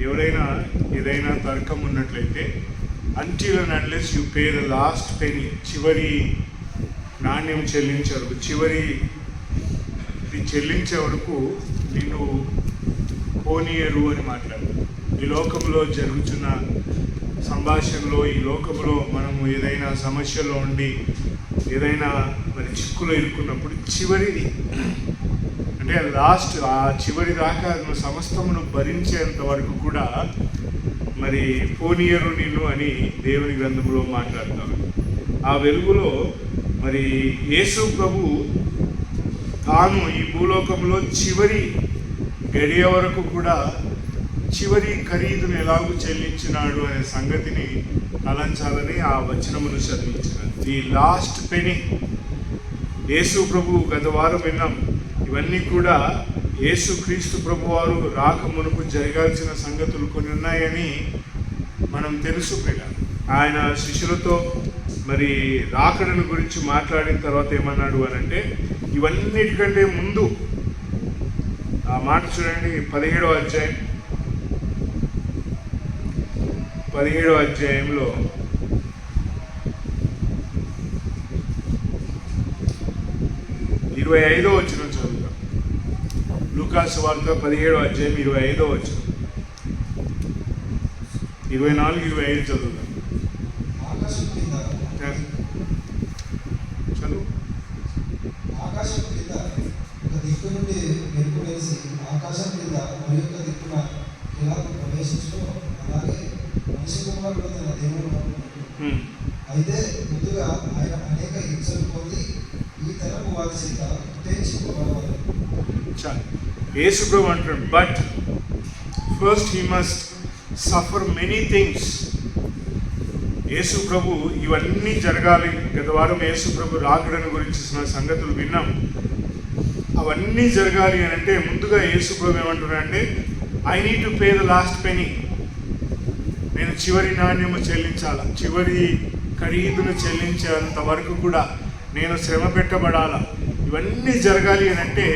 ఎవరైనా ఏదైనా తర్కం ఉన్నట్లయితే until and unless you pay the last penny, చివరి నాణ్యం చెల్లించే వరకు, చివరిది చెల్లించే వరకు నిన్ను పోనీయరు అని మాట్లాడతారు. ఈ లోకంలో జరుగుతున్న సంభాషణలో, ఈ లోకంలో మనము ఏదైనా సమస్యలో ఉండి ఏదైనా మరి చిక్కులో ఇరుక్కున్నప్పుడు చివరిది అంటే లాస్ట్, ఆ చివరి దాకా సమస్తమును భరించేంత వరకు కూడా మరి పోనీయరు నిన్ను అని దేవుని గ్రంథంలో మాట్లాడతారు. ఆ వెలుగులో మరి యేసు ప్రభు తాను ఈ భూలోకంలో చివరి గడియ వరకు కూడా చివరి ఖరీదును ఎలాగూ చెల్లించినాడు అనే సంగతిని తలంచాలని ఆ వచనమును చదివించినాడు. The last penny. యేసు ప్రభు గత వారం విన్నాం. ఇవన్నీ కూడా యేసు క్రీస్తు ప్రభు వారు రాక మునుపు జరగాల్సిన సంగతులు కొన్ని ఉన్నాయని మనం తెలుసు. ఆయన శిష్యులతో మరి రాకడను గురించి మాట్లాడిన తర్వాత ఏమన్నాడు అని అంటే, ఇవన్నిటికంటే ముందు ఆ మాట చూడండి, 17వ అధ్యాయంలో 25వ వచనం చదువుతాం. లూకాసు వార్త 17వ అధ్యాయం 25వ వచనం, 24, 25 చదువుతాం. చదువు. ఆకాశం కింద ఒక దిక్కు నుండి మెరుపు వేసి ఆకాశం కింద మరి యొక్క దిక్కున ఎలా ప్రవేశించో అలాగే మనిషి కుమారుడు తన దేవుడు. అయితే ముందుగా ఆయన అనేక హింసలు పొంది ఈ తరపు వారి చేత ఉత్తేజింపబడవాలి. యేసు ప్రభు అంటాడు, but first he must suffer many things. Yesu ప్రభు ఇవన్నీ జరగాలి. గత వారం యేసు ప్రభు రాకడను గురించిన సంగతులు విన్నాం. అవన్నీ జరగాలి అని అంటే ముందుగా యేసు ప్రభు ఏమంటున్నాడంటే, I need to pay the last penny. నేను చివరి నాణ్యము చెల్లించాలా, చివరి ఖరీదును చెల్లించేంత వరకు కూడా నేను శ్రమ పెట్టబడాలా. ఇవన్నీ జరగాలి అని అంటే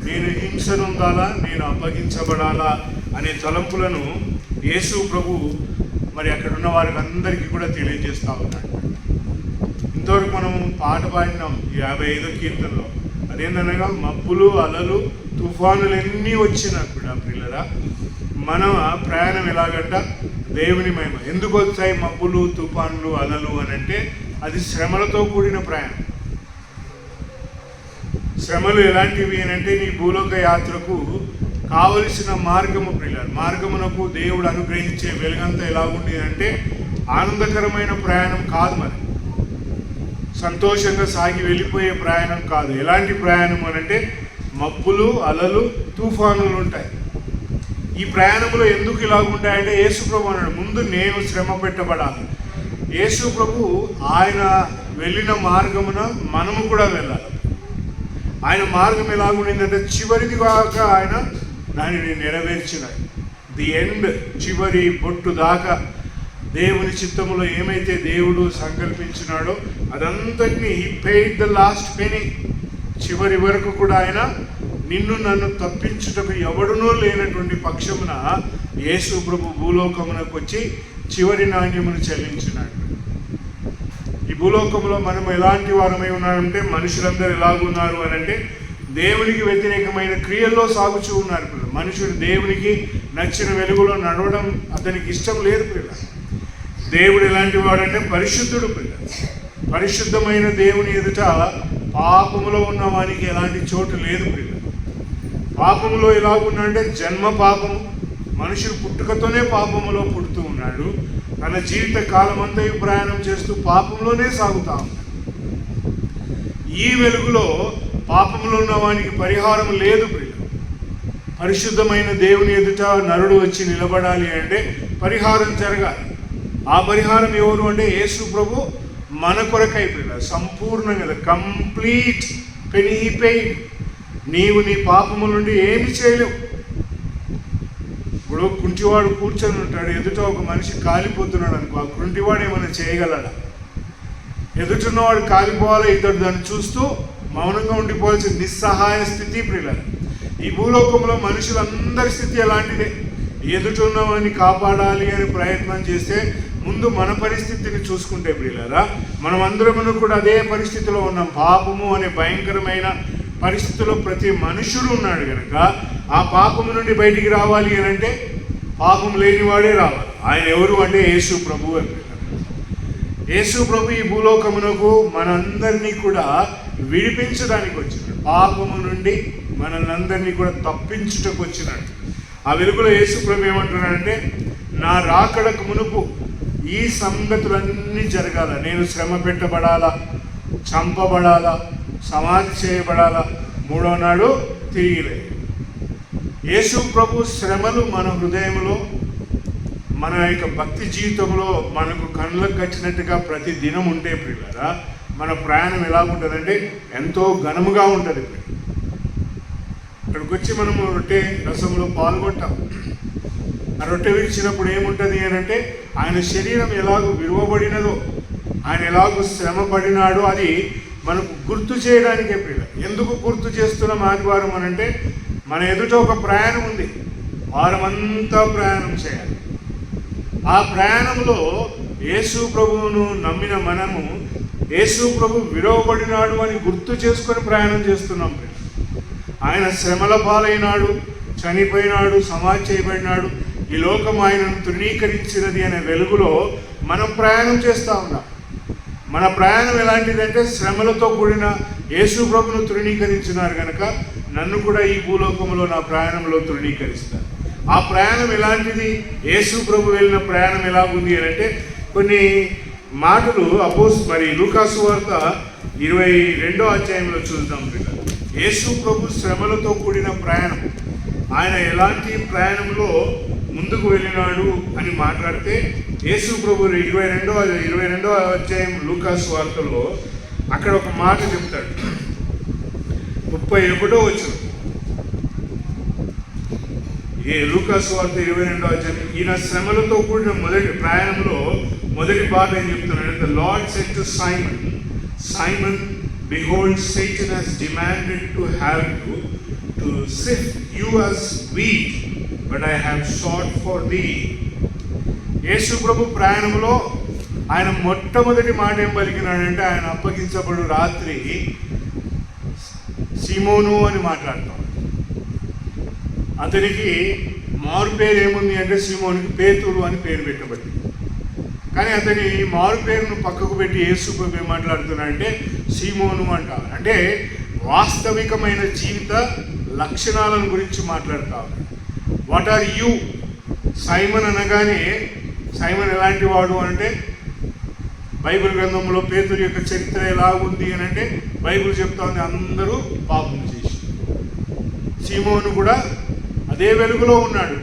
నేను హింసనుందాలా, నేను అప్పగించబడాలా అనే తలంపులను యేసు ప్రభు మరి అక్కడ ఉన్న వారికి అందరికీ కూడా తెలియజేస్తూ ఉన్నాడు. ఇంతవరకు మనం పాట పాడినాం 55వ కీర్తనలో. అదేంటనగా మబ్బులు, అలలు, తుఫానులు ఎన్ని వచ్చినా కూడా పిల్లరా మన ప్రయాణం ఎలాగంట, దేవుని మహిమ. ఎందుకు వచ్చాయి మబ్బులు, తుఫానులు, అలలు అని అంటే అది శ్రమలతో కూడిన ప్రయాణం. శ్రమలు ఎలాంటివి అని అంటే నీ భూలోక యాత్రకు కావలసిన మార్గము పిల్లలు, మార్గమునకు దేవుడు అనుగ్రహించే వెలుగంతా ఎలా ఉంది అంటే ఆనందకరమైన ప్రయాణం కాదు, మరి సంతోషంగా సాగి వెళ్ళిపోయే ప్రయాణం కాదు. ఎలాంటి ప్రయాణం అని అంటే మబ్బులు, అలలు, తుఫానులు ఉంటాయి. ఈ ప్రయాణంలో ఎందుకు ఇలా ఉంటాయంటే యేసు ప్రభు అన్నాడు, ముందు నేను శ్రమ పెట్టబడాలి. యేసు ప్రభు ఆయన వెళ్ళిన మార్గమున మనము కూడా వెళ్ళాలి. ఆయన మార్గం ఎలాగుండిందంటే చివరిది కాక ఆయన దానిని నెరవేర్చినాడు. ది ఎండ్, చివరి బొట్టు దాకా దేవుని చిత్తములో ఏమైతే దేవుడు సంకల్పించినాడో అదంతటినీ he paid the last penny. చివరి వరకు కూడా ఆయన నిన్ను నన్ను తప్పించుటకు ఎవడునూ లేనటువంటి పక్షమున యేసు ప్రభు భూలోకమునకు వచ్చి చివరి నాణ్యమును చెల్లించినాడు. ఈ భూలోకంలో మనం ఎలాంటి వారమై ఉన్నారంటే మనుషులందరూ ఎలాగున్నారు అని అంటే దేవునికి వ్యతిరేకమైన క్రియల్లో సాగుచూ ఉన్నారు. మనుషుడు దేవునికి నచ్చిన వెలుగులో నడవడం అతనికి ఇష్టం లేదు. దేవుడు ఎలాంటి వాడంటే పరిశుద్ధుడు. పరిశుద్ధమైన దేవుని ఎదుట పాపములో ఉన్న వానికి ఎలాంటి చోటు లేదు. పాపములో ఎలాగున్నాడంటే జన్మ పాపము, మనుషుడు పుట్టుకతోనే పాపములో పుడుతూ ఉన్నాడు. తన జీవిత కాలమంతా ప్రయాణం చేస్తూ పాపంలోనే సాగుతా ఉన్నాడు. ఈ వెలుగులో పాపంలో ఉన్న వానికి పరిహారం లేదు. పరిశుద్ధమైన దేవుని ఎదుట నరుడు వచ్చి నిలబడాలి అంటే పరిహారం జరగాలి. ఆ పరిహారం ఎవరు అంటే యేసు ప్రభు మన కొరకైపోయినా సంపూర్ణంగా కంప్లీట్ పెనీ పెయిడ్. నీవు నీ పాపము నుండి ఏమి చేయలేవు. ఇప్పుడు కుంటివాడు కూర్చొని ఉంటాడు, ఎదుట ఒక మనిషి కాలిపోతున్నాడు అనుకో, ఆ కుంటివాడు ఏమైనా చేయగలడా? ఎదుటిన్నవాడు కాలిపోవాలి, ఇతడు దాన్ని చూస్తూ మౌనంగా ఉండిపోవాల్సిన నిస్సహాయ స్థితి ప్రియులారా. ఈ భూలోకంలో మనుషులందరి స్థితి ఎలాంటిదే. ఎదుటున్నవాడిని కాపాడాలి అని ప్రయత్నం చేస్తే ముందు మన పరిస్థితిని చూసుకుంటే ప్రియులారా, మనమందరము కూడా అదే పరిస్థితిలో ఉన్నాం. పాపము అనే భయంకరమైన పరిస్థితిలో ప్రతి మనుషుడు ఉన్నాడు కనుక ఆ పాపము నుండి బయటికి రావాలి అని అంటే పాపం లేనివాడే రావాలి. ఆయన ఎవరు అంటే యేసు ప్రభు అని. యేసు ప్రభు ఈ భూలోకమునకు మనందరినీ కూడా విడిపించడానికి వచ్చినాడు. పాపము నుండి మనల్ని అందరినీ కూడా తప్పించుటకు వచ్చినాడు. ఆ వెలుగులో యేసు ప్రభు ఏమంటున్నాడంటే, నా రాకడకు మునుపు ఈ సంగతులన్నీ జరగాల, నేను శ్రమ పెట్టబడాలా, చంపబడాలా, సమాధి చేయబడాలా, మూడో నాడు తిరిగి లేదు. యేసు ప్రభు శ్రమలు మన హృదయంలో, మన యొక్క భక్తి జీవితంలో మనకు కళ్ళకు వచ్చినట్టుగా ప్రతి దినం ఉంటే ప్రియులారా, మన ప్రయాణం ఎలా ఉంటుందంటే ఎంతో ఘనముగా ఉంటుంది. ఇక్కడికి వచ్చి మనము రొట్టె రసంలో పాల్గొంటాం. ఆ రొట్టె విరిచినప్పుడు ఏముంటుంది అని అంటే ఆయన శరీరం ఎలాగో విరువబడినదో, ఆయన ఎలాగో శ్రమ పడినాడో అది మనకు గుర్తు చేయడానికే ప్రియుల. ఎందుకు గుర్తు చేస్తున్నాం ఆదివారం అని అంటే, మన ఎదుట ఒక ప్రయాణం ఉంది, వారమంతా ప్రయాణం చేయాలి. ఆ ప్రయాణంలో యేసు ప్రభువును నమ్మిన మనము యేసు ప్రభు విరవబడినాడు అని గుర్తు చేసుకొని ప్రయాణం చేస్తున్నాం. ఆయన శ్రమల పాలైనాడు, చనిపోయినాడు, సమాధి చేయబడినాడు, ఈ లోకం ఆయనను తృణీకరించినది అనే వెలుగులో మనం ప్రయాణం చేస్తూ ఉన్నాం. మన ప్రయాణం ఎలాంటిదంటే శ్రమలతో కూడిన యేసు ప్రభును తృణీకరించినారు కనుక నన్ను కూడా ఈ భూలోకంలో నా ప్రయాణంలో తృణీకరిస్తారు. ఆ ప్రయాణం ఎలాంటిది, యేసు ప్రభు వెళ్ళిన ప్రయాణం ఎలాగుంది అని అంటే కొన్ని మాటలు మరి లూకాసు వార్త 22వ అధ్యాయంలో చూద్దాం. యేసు ప్రభు శ్రమలతో కూడిన ప్రయాణం, ఆయన ఎలాంటి ప్రయాణంలో ముందుకు వెళ్ళినాడు అని మాట్లాడితే యేసు ప్రభు 22వ అధ్యాయం లూకాసు వార్తలో అక్కడ ఒక మాట చెప్తాడు. 31వ వచనం, లూకాసు వార్త 22వ అధ్యాయం, ఈయన శ్రమలతో కూడిన మొదటి ప్రయాణంలో మొదటి పాట ఏం చెప్తున్నాడు? The Lord said to Simon, Simon, behold, Satan has demanded to have you, to sift you as wheat, but I have sought for thee. యేసు ప్రభు ప్రయాణంలో ఆయన మొట్టమొదటి మాట ఏం పలికినాడంటే, ఆయన అప్పగించబడు రాత్రి సీమోను అని మాట్లాడతాం. అతనికి మారు పేరు ఏముంది అంటే సీమోనికి పేతురు అని పేరు పెట్టబడింది. కానీ అతని మారు పేరును పక్కకు పెట్టి యేసు ప్రభు ఏం మాట్లాడుతున్నాడంటే సీమోను అంటారు. అంటే వాస్తవికమైన జీవిత లక్షణాలను గురించి మాట్లాడుతా ఉన్నాడు. What are you? సైమన్ అనగానే సైమన్ ఎలాంటి వాడు అంటే, బైబిల్ గ్రంథంలో పేతురు యొక్క చరిత్ర ఎలా ఉంది అని అంటే బైబిల్ చెప్తా ఉంది అందరూ పాపం చేసి. సీమోను కూడా అదే వెలుగులో ఉన్నాడు.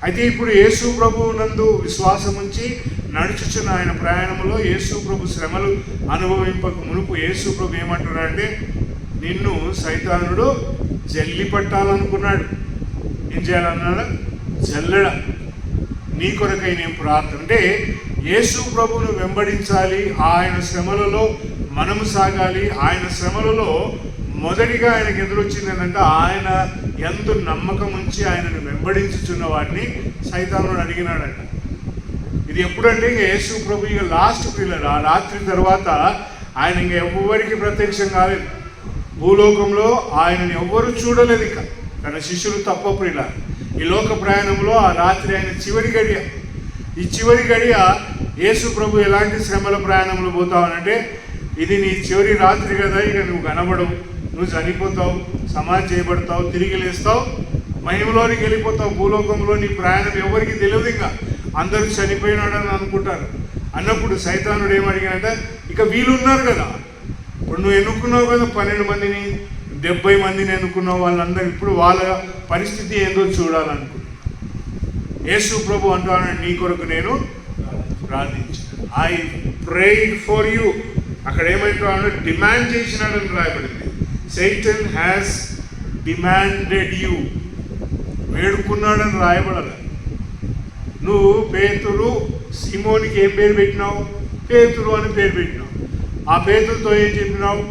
అయితే ఇప్పుడు యేసు ప్రభు నందు విశ్వాసం ఉంచి నడుచుచున్న ఆయన ప్రయాణంలో యేసు ప్రభు శ్రమలు అనుభవింపక మునుపు యేసు ప్రభు ఏమంటున్నాడంటే, నిన్ను సైతానుడు జల్లి పట్టాలనుకున్నాడు. ఏం చేయాలన్నాడా? జల్లెడ. నీ కొరకై నేను ప్రార్థన. అంటే యేసు ప్రభువును వెంబడించాలి, ఆయన శ్రమలలో మనము సాగాలి. ఆయన శ్రమలలో మొదటిగా ఆయనకు ఎదురొచ్చింది ఏంటంటే, ఆయన ఎందు నమ్మకం ఉంచి ఆయనను వెంబడించుచున్న వాడిని సైతానుడు అడిగినాడంట. ఇది ఎప్పుడంటే ఇక యేసు ప్రభు ఇక లాస్ట్ పిల్లలు, ఆ రాత్రి తర్వాత ఆయన ఇంక ఎవరికి ప్రత్యక్షం కాలేదు. భూలోకంలో ఆయనను ఎవ్వరూ చూడలేదు. ఇక తన శిష్యులు తప్ప ప్రియుల ఈ లోక ప్రయాణంలో ఆ రాత్రి ఆయన చివరి గడియ. ఈ చివరి గడియ యేసు ప్రభు ఎలాంటి శ్రమల ప్రయాణంలో పోతావనంటే, ఇది నీ చివరి రాత్రి కదా, ఇక నువ్వు కనబడవు, నువ్వు చనిపోతావు, సమాధి చేయబడతావు, తిరిగి లేస్తావు, మహిమలోనికి వెళ్ళిపోతావు. భూలోకంలో నీ ప్రయాణం ఎవరికి తెలియదు, ఇంకా అందరూ చనిపోయినాడని అనుకుంటారు. అన్నప్పుడు సైతానుడు ఏమడిగానంటే, ఇక వీళ్ళున్నారు కదా, ఇప్పుడు నువ్వు ఎన్నుకున్నావు కదా 12 మందిని, 70 మందిని ఎన్నుకున్నావు, వాళ్ళందరూ ఇప్పుడు వాళ్ళ పరిస్థితి ఏందో చూడాలనుకుంటున్నాను. యేసు ప్రభు అంటాను, నీ కొరకు నేను ప్రార్థించాను. I prayed for you. అక్కడ ఏమంటాడు? డిమాండ్ చేసినాడని రాయబడింది. Satan has demanded you. వేడుకున్నాడని రాయబడాలి. నువ్వు పేతురు, సీమోనికి ఏం పేరు పెట్టినావు? పేతురు అని పేరు పెట్టినావు. ఆ పేతురుతో ఏం చెప్పినావు?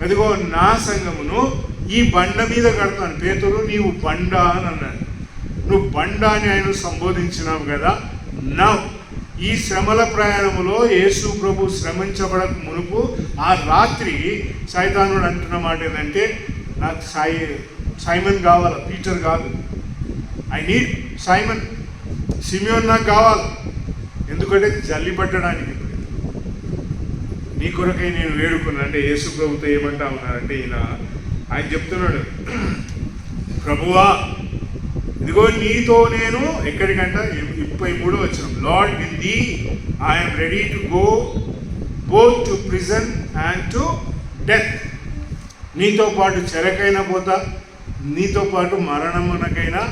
అదిగో నా సంఘమును ఈ బండ మీద కడతాను. పేతురు నీవు బండ అని అన్నాడు. నువ్వు బండ అని ఆయన సంబోధించినావు కదా. నా ఈ శ్రమల ప్రయాణములో యేసు ప్రభు శ్రమించబడక మునుపు ఆ రాత్రి సైతానుడు అంటున్న మాట ఏంటంటే, నాకు సైమన్ కావాలి, పీటర్ కాదు. ఐ నీడ్ సైమన్, సిమియోన్ నాకు కావాలి. ఎందుకంటే జల్లి పట్టడానికి నీ కొరకై నేను వేడుకున్నా. అంటే యేసు ప్రభుతో ఏమంటా ఉన్నారంటే ఆయన చెప్తున్నాడు, ప్రభువా ఇదిగో నీతో నేను ఎక్కడికంట 23 వచ్చిన, Lord with thee I am ready to go both to prison and to death. నీతో పాటు చెరకైనా పోతా, నీతో పాటు మరణమునకైనా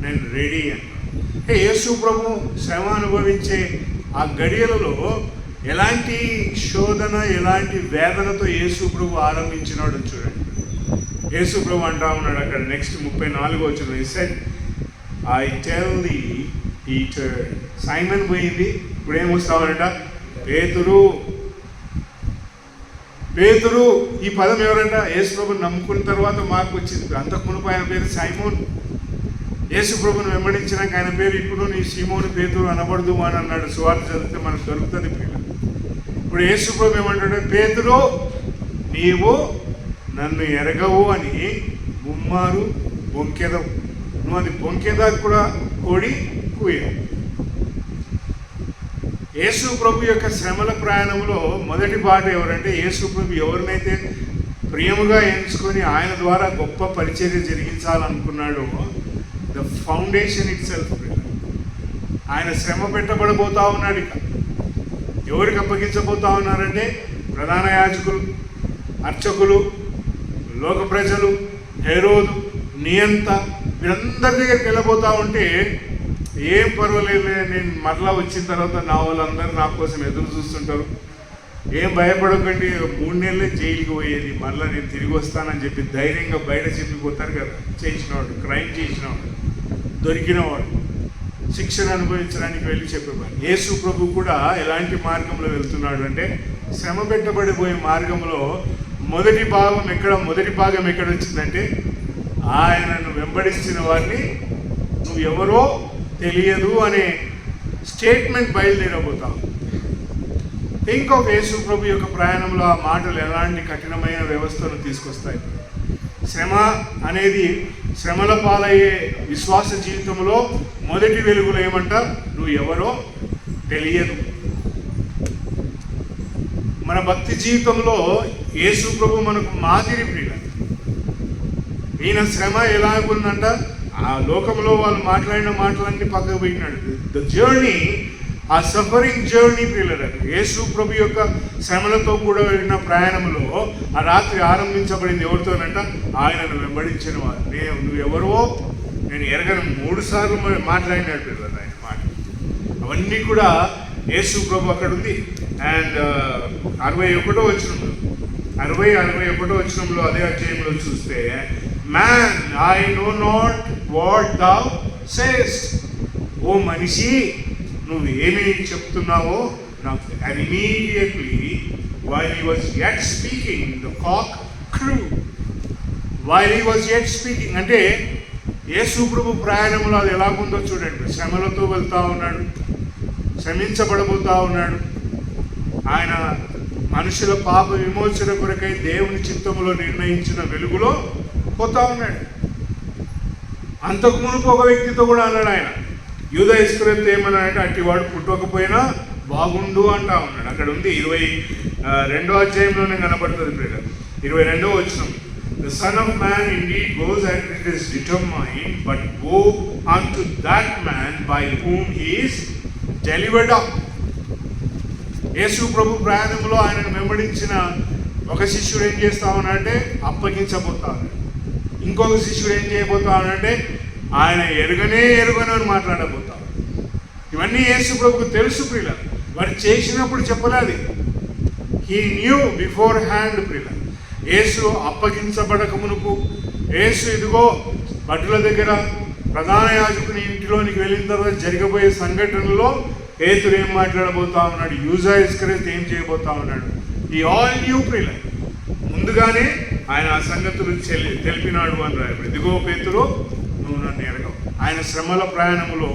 నేను రెడీ అంటే యేసు ప్రభు శ్రమ అనుభవించే ఆ గడియలలో ఎలాంటి శోధన, ఎలాంటి వేదనతో యేసు ప్రభు ఆరంభించినాడు చూడండి. యేసు ప్రభు అంటా ఉన్నాడు అక్కడ నెక్స్ట్ 34 వచ్చిన, he said, I tell thee Peter. Simon పోయింది, ఇప్పుడు ఏమొస్తామనట, పేతురు. పేతురు ఈ పదం ఎవరంట, యేసు ప్రభుని నమ్ముకున్న తర్వాత మార్పు వచ్చింది. అంతకు మునుపు ఆయన పేరు సైమోన్. యేసు ప్రభుని వెంబడించినాక ఆయన పేరు ఇప్పుడు నీ సీమోను పేతురు అనబడదు అని అన్నాడు. సువార్త చదివితే మనకు దొరుకుతుంది పిల్లలు. ఇప్పుడు యేసు ప్రభు ఏమంటాడు, పేతురు నీవు నన్ను ఎరగవు అని ముమ్మారు బొంకెదవు. నువ్వు అది బొంకెదాకు కూడా కోడి కూయవు. యేసు ప్రభు యొక్క శ్రమల ప్రయాణంలో మొదటి బాట ఎవరంటే, యేసు ప్రభు ఎవరినైతే ప్రియముగా ఎంచుకొని ఆయన ద్వారా గొప్ప పరిచర్య జరిగించాలనుకున్నాడో, ద ఫౌండేషన్ ఇట్ సెల్ఫ్, ఆయన శ్రమ పెట్టబడబోతా ఉన్నాడు. ఇక ఎవరికి అప్పగించబోతా ఉన్నారంటే, ప్రధాన యాజకులు, అర్చకులు, లోక ప్రజలు, హెరోదు, నియంత, వీరందరి దగ్గరికి వెళ్ళబోతా ఉంటే, ఏం పర్వాలేదు, నేను మరలా వచ్చిన తర్వాత నా వాళ్ళందరూ నా కోసం ఎదురు చూస్తుంటారు, ఏం భయపడకండి, 3 నెలలే జైలుకి పోయేది, మళ్ళీ నేను తిరిగి వస్తానని చెప్పి ధైర్యంగా బయట చెప్పిపోతారు కదా. చేసినవాడు, క్రైమ్ చేసినవాడు, దొరికినవాడు, శిక్షను అనుభవించడానికి వెళ్ళి చెప్పేవాడు. యేసు ప్రభు కూడా ఎలాంటి మార్గంలో వెళ్తున్నాడు అంటే, శ్రమ పెట్టబడిపోయే మార్గంలో మొదటి భాగం ఎక్కడ వచ్చిందంటే, ఆయనను వెంబడిస్తున్న వారిని నువ్వు ఎవరో తెలియదు అనే స్టేట్మెంట్ బయలుదేరబోతాం. థింక్ ఆఫ్ యేసు ప్రభు యొక్క ప్రయాణంలో ఆ మాటలు ఎలాంటి కఠినమైన వ్యవస్థను తీసుకొస్తాయి. శ్రమ అనేది, శ్రమల పాలయ్యే విశ్వాస జీవితంలో మొదటి వెలుగులో ఏమంట, నువ్వు ఎవరో తెలియదు. మన భక్తి జీవితంలో యేసు ప్రభు మనకు మాదిరి ప్రియుడు. ఈయన శ్రమ ఎలాగుందంట, ఆ లోకంలో వాళ్ళు మాట్లాడిన మాటలన్నీ పక్కకు పోయినాడు. ద జర్నీ, ఆ సఫరింగ్ జర్నీ ప్రియులరు. యేసు ప్రభు యొక్క శ్రమలతో కూడా వెళ్ళిన ప్రయాణంలో ఆ రాత్రి ఆరంభించబడింది ఎవరితోనంట, ఆయనను వెంబడించిన వారు. నువ్వు ఎవరో నేను ఎరగను 3 సార్లు మాట్లాడినాడు పిల్లలు ఆయన మాట. అవన్నీ కూడా యేసు ప్రభు అక్కడ ఉంది. అండ్ 61వ వచనంలో 61వ వచనంలో అదే అధ్యాయంలో చూస్తే, man I know not what thou sayest. ఓ మనిషి నువ్వు ఏమి చెప్తున్నావో నాకు. And immediately while he was yet speaking the cock crew. while he was yet speaking అంటే యేసు ప్రభు ప్రయాణంలో అది ఎలాగుందో చూడండి. శ్రమలతో వెళ్తూ ఉన్నాడు, శ్రమించబడబోతూ ఉన్నాడు. ఆయన మనుషుల పాప విమోచన కొరకై దేవుని చిత్తములో నిర్ణయించిన వెలుగులో పోతా ఉన్నాడు. అంతకు మునుపు ఒక వ్యక్తితో కూడా అన్నాడు ఆయన, యూదా ఇస్కరియోతు ఏమన్నాడంటే, అట్టివాడు పుట్టకపోయినా బాగుండు అంటా ఉన్నాడు. అక్కడ ఉంది 22వ అధ్యాయంలోనే కనబడుతుంది ప్రియులు. 22వ వచనం, the son of man indeed goes as it is determined, but woe unto that man by whom he is delivered up. యేసు ప్రభు ప్రయాణంలో ఆయనను వెంబడించిన ఒక శిష్యుడు ఏం చేస్తా ఉన్నాడంటే అప్పగించబోతా ఉన్నాడు. ఇంకొక శిష్యుడు ఏం చేయబోతా ఉన్నాడంటే ఆయన ఎరుగను అని మాట్లాడబోతా. ఇవన్నీ యేసు ప్రభుకు తెలుసు ప్రియుల. వారు చేసినప్పుడు చెప్పలేదు. హీ న్యూ బిఫోర్ హ్యాండ్ ప్రియుల. యేసు అప్పగించబడక మునుపు, యేసు ఇదిగో భటుల దగ్గర ప్రధాన యాజకుని ఇంటిలోనికి వెళ్ళిన తర్వాత జరగబోయే సంఘటనలో పేతురు ఏం మాట్లాడబోతా ఉన్నాడు, యూదా ఇస్కరియోతు ఏం చేయబోతా ఉన్నాడు, ఈ ఆల్ న్యూ ప్రియుల. ముందుగానే ఆయన ఆ సంగతులు తెలిపినాడు అని రాయబడింది. ఇదిగో పేతురు నువ్వు నన్ను ఎరగవు. ఆయన శ్రమల ప్రయాణంలో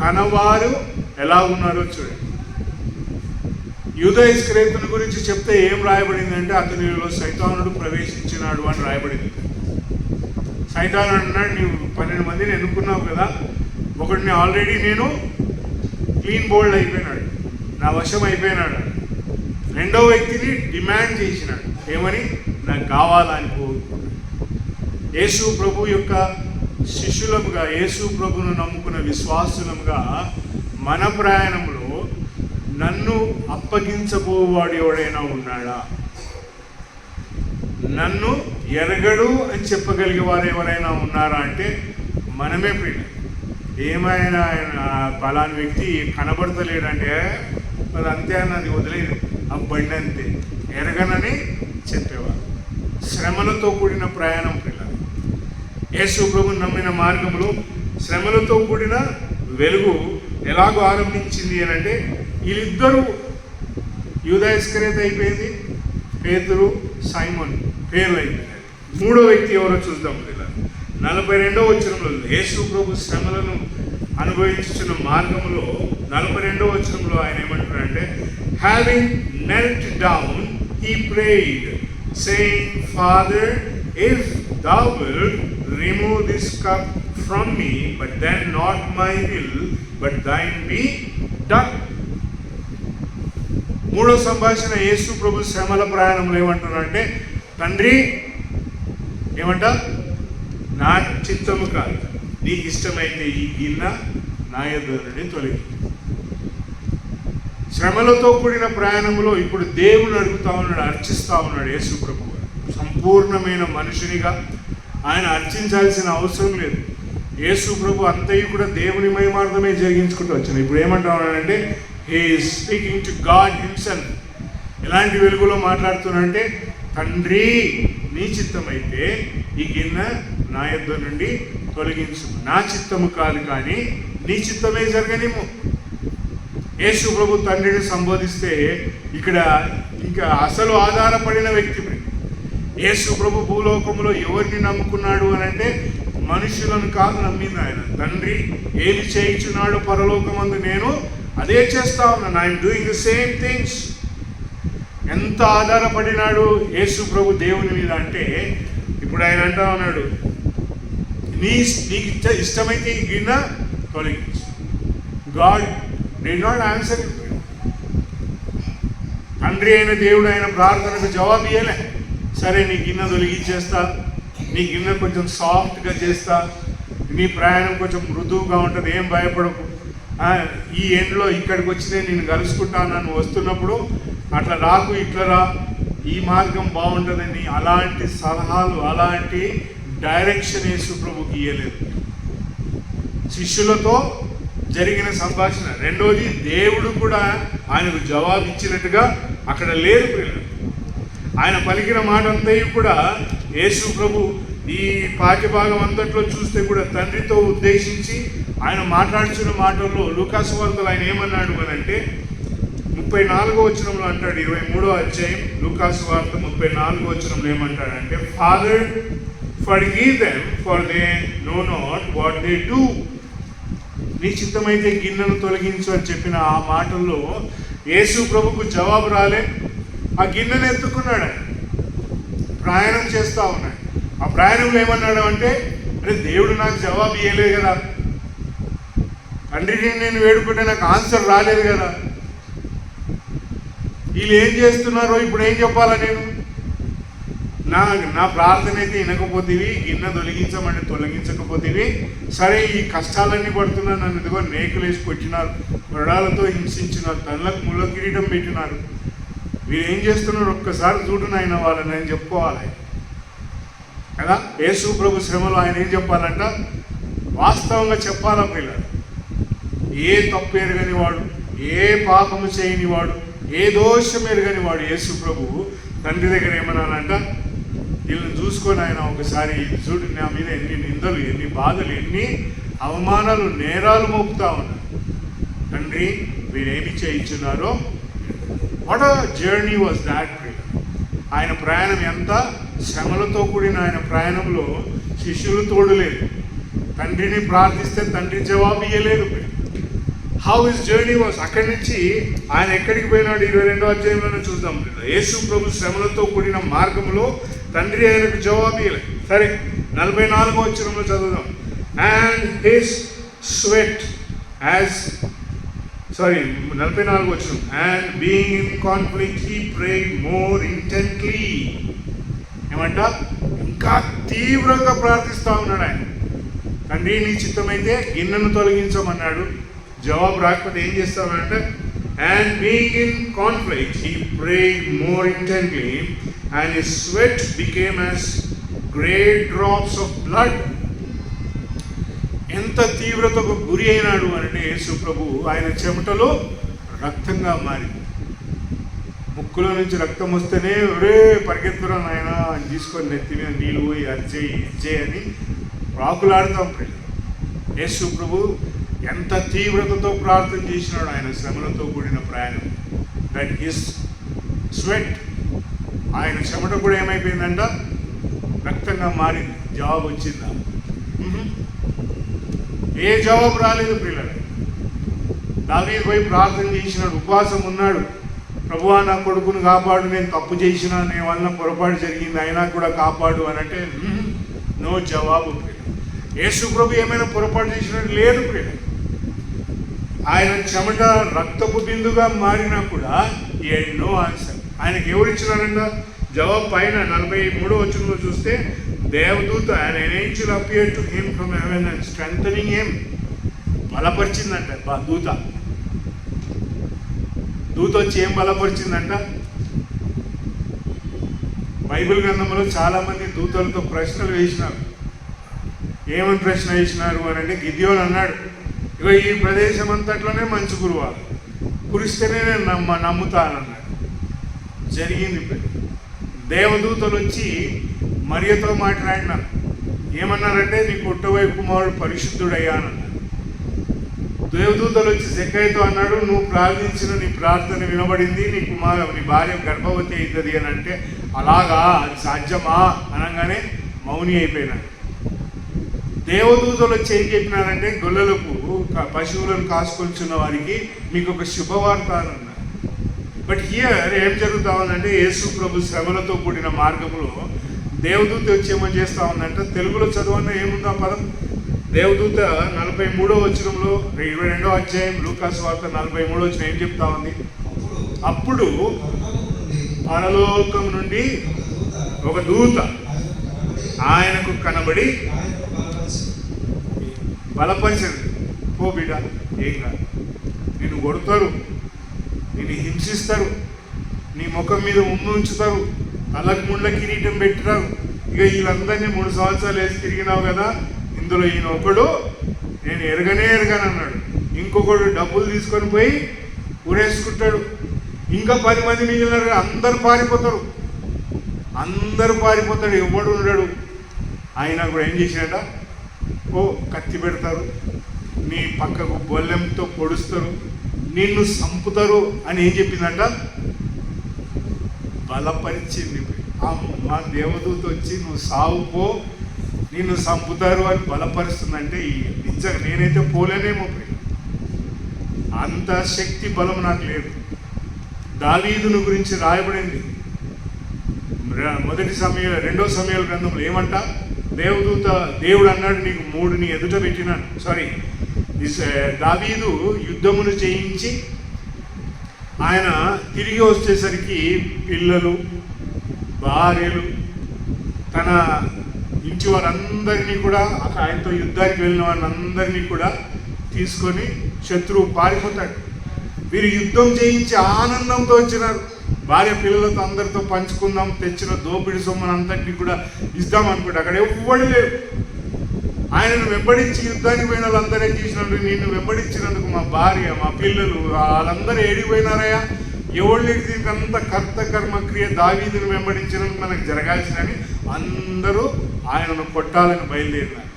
తన వారు ఎలా ఉన్నారో చూడండి. యూదా ఇస్కరియోతుని గురించి చెప్తే ఏం రాయబడిందంటే అతనిలో సైతానుడు ప్రవేశించినాడు అని రాయబడింది. సైతానుడు అన్నాడు, నీవు 12 మందిని ఎన్నుకున్నావు కదా, ఒకడిని ఆల్రెడీ నేను క్లీన్ బోల్డ్ అయిపోయినాడు, నా వశం అయిపోయినాడు. రెండో వ్యక్తిని డిమాండ్ చేసినాడు, ఏమని, నాకు కావాలని కోరుకున్నాడు. యేసు ప్రభు యొక్క శిష్యులముగా, యేసు ప్రభును నమ్ముకున్న విశ్వాసులముగా మన ప్రయాణంలో నన్ను అప్పగించబోవాడు ఎవడైనా ఉన్నాడా? నన్ను ఎరగడు అని చెప్పగలిగే వారు ఎవరైనా ఉన్నారా అంటే మనమే ప్రియులు. ఏమైనా ఆయన పలాని వ్యక్తి కనబడతలేడంటే అది అంతే అన్నది వదిలేదు, ఆ బండి అంతే, ఎరగనని చెప్పేవారు. శ్రమలతో కూడిన ప్రయాణం పిల్లలు. యేసు ప్రభుని నమ్మిన మార్గంలో శ్రమలతో కూడిన వెలుగు ఎలాగో ఆరంభించింది అని అంటే వీళ్ళిద్దరూ, యూదా ఇస్కరియోతు అయిపోయింది, పేతురు సైమోన్ పేర్లు అయిపోయింది. మూడో వ్యక్తి ఎవరో చూద్దాం పిల్లలు. 42వ వచనంలో యేసు ప్రభు శ్రమలను అనుభవించుతున్న మార్గంలో 42వ వచనంలో ఆయన ఏమంటున్నాడంటే, having knelt down he prayed saying, Father, if thou wilt remove this cup from me, but then not my will but thine be done. మూడో సంభాషణ యేసు ప్రభు శ్రమల ప్రయాణంలో ఏమంటున్నాడంటే, తండ్రి ఏమంట, నా చిత్తము కాదు, నీకు ఇష్టమైతే ఈ గిన్నె నా యొద్ద నుండి తొలగి. శ్రమలతో కూడిన ప్రయాణంలో ఇప్పుడు దేవుని అడుగుతా ఉన్నాడు, అర్చిస్తా ఉన్నాడు యేసు ప్రభు. సంపూర్ణమైన మనుషునిగా ఆయన అర్చించాల్సిన అవసరం లేదు. యేసు ప్రభు అంతయు కూడా దేవుని మహిమార్థమే జరిగించుకుంటూ వచ్చాను. ఇప్పుడు ఏమంటా ఉన్నాడంటే, he is speaking to God himself. ఎలాంటి వెలుగులో మాట్లాడుతున్నాడంటే, తండ్రి నీ చిత్తమైతే ఈ గిన్నె నా యొద్ద నుండి తొలగించు, నా చిత్తము కాదు కానీ నీ చిత్తమే జరగనిమ్ము. యేసు ప్రభు తండ్రిని సంబోధిస్తే ఇక్కడ ఇంకా అసలు ఆధారపడిన వ్యక్తి యేసు ప్రభు భూలోకంలో ఎవరిని నమ్ముకున్నాడు అని అంటే మనుషులను కాదు నమ్మింది ఆయన. తండ్రి ఏది చేయించున్నాడో పరలోకమందు నేను అదే చేస్తా ఉన్నాను, I'm doing the same things. ఎంత ఆధారపడినాడు యేసు ప్రభు దేవుని మీద అంటే, ఇప్పుడు ఆయన అంటా ఉన్నాడు, నీకు ఇష్టమైతే ఈ గిన్నె తొలగించు. God did not answer it. తండ్రి అయిన దేవుడు ఆయన ప్రార్థనకు జవాబు ఇయ్యలే. సరే నీ గిన్నె తొలగించేస్తా, నీ గిన్నె కొంచెం సాఫ్ట్గా చేస్తా, నీ ప్రయాణం కొంచెం మృదువుగా ఉంటుంది, ఏం భయపడకు, ఈ ఎండ్లో ఇక్కడికి వచ్చితే నేను కలుసుకుంటాను, నన్ను వస్తున్నప్పుడు అట్లా రాకు, ఇట్లా రా, ఈ మార్గం బాగుంటుందని అలాంటి సలహాలు, అలాంటి డైరెక్షన్ యేసు ప్రభుకి ఇయ్యలేదు. శిష్యులతో జరిగిన సంభాషణ. రెండోది, దేవుడు కూడా ఆయనకు జవాబు ఇచ్చినట్టుగా అక్కడ లేదు ప్రియులు. ఆయన పలికిన మాట అంతయు కూడా యేసు ప్రభు ఈ పాఠ్యభాగం అంతట్లో చూస్తే కూడా తండ్రితో ఉద్దేశించి ఆయన మాట్లాడుతున్న మాటల్లో లూకాసు వార్తలో ఆయన ఏమన్నాడు అని అంటే 34వ వచనంలో అంటాడు, 23వ అధ్యాయం లూకాసు వార్త 34వ వచనంలో ఏమంటాడంటే, father forgive them for they know not what they do. నీ చిత్తమైతే గిన్నెను తొలగించు అని చెప్పిన ఆ మాటల్లో యేసు ప్రభుకు జవాబు రాలే. ఆ గిన్నెను ఎత్తుకున్నాడు, ప్రయాణం చేస్తూ ఉన్నాడు. ఆ ప్రయాణంలో ఏమన్నాడు అంటే, అరే దేవుడు నాకు జవాబు ఇవ్వలేదు కదా, తండ్రిని నేను వేడుకుంటే నాకు ఆన్సర్ రాలేదు కదా, వీళ్ళు ఏం చేస్తున్నారో ఇప్పుడు ఏం చెప్పాలా నేను, నా ప్రార్థన అయితే వినకపోతేవి, గిన్నె తొలగించమంటే తొలగించకపోతేవి, సరే ఈ కష్టాలన్నీ పడుతున్నా, నన్ను ఇదిగో నేకులు వేసి కొట్టినారు, కొరడాలతో హింసించినారు, తనలకు ముళ్ళ కిరీటం పెట్టినారు, వీరు ఏం చేస్తున్నారు ఒక్కసారి చూడు నాయన వాళ్ళని అని చెప్పుకోవాలి కదా. యేసు ప్రభు శ్రమలో ఆయన ఏం చెప్పాలంట, వాస్తవంగా చెప్పాలా పిల్లలు. ఏ తప్పు ఎరగని వాడు, ఏ పాపము చేయని వాడు, ఏ దోషం ఎరగని వాడు యేసు ప్రభు తండ్రి దగ్గర ఏమన్నానంట, వీళ్ళని చూసుకొని ఆయన ఒకసారి చూడు, నా మీద ఎన్ని నిందలు, ఎన్ని బాధలు, ఎన్ని అవమానాలు, నేరాలు మోపుతా ఉన్నారు, తండ్రి వీరేమి చేయించున్నారో. What a journey was that. ఆయన ప్రయాణం ఎంత శ్రమలతో కూడిన ఆయన ప్రయాణంలో శిష్యులు తోడులేదు, తండ్రిని ప్రార్థిస్తే తండ్రి జవాబు ఇవ్వలేదు. How his journey was. అక్కడి నుంచి ఆయన ఎక్కడికి పోయినాడు 22వ అధ్యాయంలోనే చూద్దాం. యేసు ప్రభు శ్రమలతో కూడిన మార్గంలో తండ్రి ఆయనకు జవాబు ఇవ్వలేదు. సరే, 44వ వచనంలో చదువుదాం. అండ్ హిస్ స్వెట్ యాజ్ 44వ వచనం. And being in conflict he prayed more intently. ఏమంట? ఇంకా తీవ్రంగా ప్రార్థిస్తూ ఉన్నాడు ఆయన. తండ్రి నీ చిత్తమైతే గిన్నెను తొలగించమన్నాడు. జవాబు రాకపోతే ఏం చేస్తామంటే, and being in conflict he prayed more intently and his sweat became as great drops of blood. ఎంత తీవ్రతకు గురి అయినాడు అంటే యేసు ప్రభు, ఆయన చెమటలో రక్తంగా మారింది. ముక్కులో నుంచి రక్తం వస్తేనే ఒరే పరిగెత్తురా నాయన అని తీసుకొని నెత్తి మీద నీళ్ళు పోయి అజ్జే అని ప్రాకులాడుతాం. యేసు ప్రభు ఎంత తీవ్రతతో ప్రార్థన చేసినాడు ఆయన శ్రమలతో కూడిన ప్రయాణం. దట్ హిస్ స్వెట్, ఆయన చెమట కూడా ఏమైపోయిందంట? రక్తంగా మారింది. జవాబు వచ్చిందా? ఏ జవాబు రాలేదు పిల్లలు. దావీదు పోయి ప్రార్థన చేసినాడు, ఉపవాసం ఉన్నాడు. ప్రభువా నా కొడుకును కాపాడు, నేను తప్పు చేసినా, నేను వలన పొరపాటు జరిగింది, అయినా కూడా కాపాడు అని అంటే నో జవాబు. యేసు ప్రభు ఏమైనా పొరపాటు చేసినట్టు లేదు పిల్లలు. ఆయన చెమట రక్తపు బిందుగా మారినా కూడా నో ఆన్సర్. ఆయనకి ఎవరు ఇచ్చినారంట జవాబు? పైన 43వ వచనంలో చూస్తే, దేవదూత an angel appeared to him from heaven and strengthening him. బలపరిచిందంట దూత వచ్చి ఏం బలపరిచిందంట? బైబిల్ గ్రంథంలో చాలా మంది దూతలతో ప్రశ్నలు వేసినారు. ఏమని ప్రశ్న వేసినారు అని అంటే, గిద్యోను అన్నాడు, ఇక ఈ ప్రదేశం అంతట్లోనే మంచు కురిస్తేనే నేను నమ్ముతానన్నాడు. జరిగింది. దేవదూతలు వచ్చి మరియతో మాట్లాడినారు. ఏమన్నారంటే, నీ పుట్టబోయే కుమారుడు పరిశుద్ధుడయ్యానన్నాడు. దేవదూతలు వచ్చి జక్కయ్యతో అన్నాడు, నువ్వు ప్రార్థించిన నీ ప్రార్థన వినబడింది, నీ భార్య గర్భవతి అవుతుంది అని అంటే, అలాగా అది సాధ్యమా అనగానే మౌని అయిపోయినాడు. దేవదూతలు వచ్చి ఏం చెప్పినారంటే, గొల్లలకు పశువులను కాసుకొచ్చున్న వారికి మీకు ఒక శుభవార్త అని అన్నారు. బట్ హియర్ ఏం జరుగుతూ ఉందంటే, యేసు ప్రభు శ్రమలతో కూడిన మార్గంలో దేవదూత వచ్చి ఏమని చేస్తూ ఉందంటే, తెలుగులో చదవన్న ఏముందా పదం? దేవదూత 43వ వచనంలో 22వ అధ్యాయం లూకాసు వార్త 43వ వచనం ఏం చెప్తా ఉంది? అప్పుడు పరలోకం నుండి ఒక దూత ఆయనకు కనబడి బలపరిచాడు. పో బిడ్డ, ఏం కాదు, నిన్ను కొడతారు, నిన్ను హింసిస్తారు, నీ ముఖం మీద ఉంచుతారు, తలకు ముళ్ళ కిరీటం పెట్టినారు. ఇక వీళ్ళందరినీ 3 సంవత్సరాలు వేసి తిరిగినావు కదా, ఇందులో ఈయన ఒకడు నేను ఎరగనన్నాడు. ఇంకొకడు డబ్బులు తీసుకొని పోయి ఊరేసుకుంటాడు. ఇంకా 10 మంది మిగిలినారు. అందరు పారిపోతారు. ఎవడు ఉండడు. ఆయన కూడా ఏం చేసినట, ఓ కత్తి పెడతారు, నీ పక్కకు బొల్లెంతో పొడుస్తారు, నిన్ను చంపుతారు అని ఏం చెప్పిందంట? బలపరిచింది. మా దేవదూత వచ్చి నువ్వు సావుపో, నిన్ను చంపుతారు అని బలపరుస్తుందంటే నిజంగా నేనైతే పోలేనేమో. అంత శక్తి బలం నాకు లేదు. దావీదును గురించి రాయబడింది 2వ సమూయేలు గ్రంథంలో ఏమంట? దేవుడు అన్నాడు, నీకు 3 నీ ఎదుట పెట్టినాను. దావీదు యుద్ధమును చేయించి ఆయన తిరిగి వచ్చేసరికి పిల్లలు, భార్యలు, తన ఇంటి వారందరినీ కూడా, ఆయనతో యుద్ధానికి వెళ్ళిన వారందరినీ కూడా తీసుకొని శత్రువు పారిపోతాడు. వీరు యుద్ధం చేయించి ఆనందంతో వచ్చినారు. భార్య పిల్లలతో అందరితో పంచుకుందాం, తెచ్చిన దోపిడి సొమ్మను అంతటినీ కూడా ఇద్దాం అనుకుంటే అక్కడ ఎవ్వడు లేరు. ఆయనను వెంబడించి యుద్ధానికి పోయిన వాళ్ళందరూ ఏం చేసినట్టు, నిన్ను వెంబడించినందుకు మా భార్య, మా పిల్లలు వాళ్ళందరూ ఏడిపోయినారయ్యా, ఎవరు లేదు, దీనికి అంత కర్త కర్మక్రియ దావీదును వెంబడించినందుకు మనకు జరగాల్సిందని అందరూ ఆయనను కొట్టాలని బయలుదేరినారు.